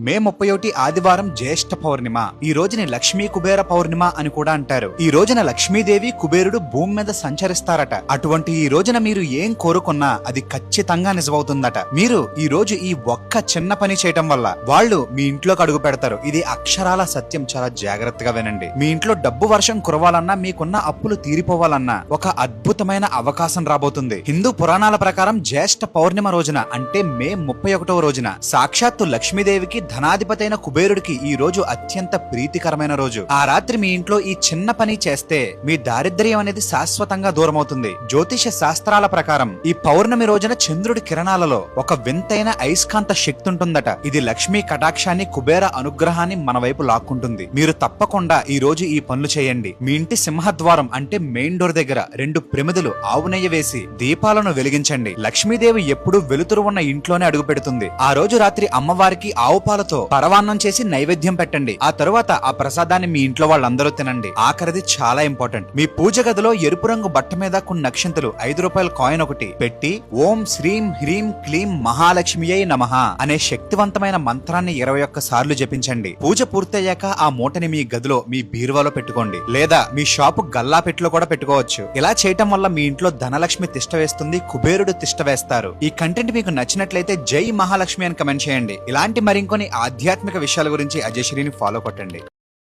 మే 31 ఆదివారం జ్యేష్ఠ పౌర్ణిమ. ఈ రోజుని లక్ష్మీ కుబేర పౌర్ణిమ అని కూడా అంటారు. ఈ రోజున లక్ష్మీదేవి కుబేరుడు భూమి మీద సంచరిస్తారట. అటువంటి ఈ రోజున మీరు ఏం కోరుకున్నా అది ఖచ్చితంగా నిజమవుతుందట. మీరు ఈ రోజు ఈ ఒక్క చిన్న పని చేయటం వల్ల వాళ్ళు మీ ఇంట్లోకి అడుగు పెడతారు. ఇది అక్షరాల సత్యం. చాలా జాగ్రత్తగా వినండి. మీ ఇంట్లో డబ్బు వర్షం కురవాలన్నా, మీకున్న అప్పులు తీరిపోవాలన్నా ఒక అద్భుతమైన అవకాశం రాబోతుంది. హిందూ పురాణాల ప్రకారం జ్యేష్ఠ పౌర్ణిమ రోజున అంటే మే 31వ రోజున సాక్షాత్తు లక్ష్మీదేవికి ధనాధిపతైన కుబేరుడికి ఈ రోజు అత్యంత ప్రీతికరమైన రోజు. ఆ రాత్రి మీ ఇంట్లో ఈ చిన్న పని చేస్తే మీ దారిద్ర్యం అనేది శాశ్వతంగా దూరమవుతుంది. జ్యోతిష శాస్త్రాల ప్రకారం ఈ పౌర్ణమి రోజున చంద్రుడి కిరణాలలో ఒక వింతైన అయస్కాంత శక్తి ఉంటుందట. ఇది లక్ష్మీ కటాక్షాన్ని, కుబేర అనుగ్రహాన్ని మన వైపు లాక్కుంటుంది. మీరు తప్పకుండా ఈ రోజు ఈ పనులు చేయండి. మీ ఇంటి సింహద్వారం అంటే మెయిన్ డోర్ దగ్గర 2 ప్రమిదలు ఆవు నెయ్యి వేసి దీపాలను వెలిగించండి. లక్ష్మీదేవి ఎప్పుడూ వెలుతురు ఉన్న ఇంట్లోనే అడుగు పెడుతుంది. ఆ రోజు రాత్రి అమ్మవారికి ఆవు పాలతో పరవాన్నం చేసి నైవేద్యం పెట్టండి. ఆ తరువాత ఆ ప్రసాదాన్ని మీ ఇంట్లో వాళ్ళందరూ తినండి. ఆఖరిది చాలా ఇంపార్టెంట్. మీ పూజ గదిలో ఎరుపు రంగు బట్ట మీద కొన్ని నక్షంతలు 5 రూపాయల కాయిన్ ఒకటి పెట్టి ఓం శ్రీం హ్రీం క్లీం మహాలక్ష్మియై నమః అనే శక్తివంతమైన మంత్రాన్ని 21 సార్లు జపించండి. పూజ పూర్తయ్యాక ఆ మూటని మీ గదిలో, మీ బీరువాలో పెట్టుకోండి. లేదా మీ షాపు గల్లా పెట్టిలో కూడా పెట్టుకోవచ్చు. ఇలా చేయటం వల్ల మీ ఇంట్లో ధనలక్ష్మి తిష్ట వేస్తుంది, కుబేరుడు తిష్ట వేస్తారు. ఈ కంటెంట్ మీకు నచ్చినట్లయితే జై మహాలక్ష్మి అని కమెంట్ చేయండి. ఇలాంటి మరికొన్ని ఆధ్యాత్మిక విషయాల గురించి అజయశ్రీని ఫాలో కొట్టండి.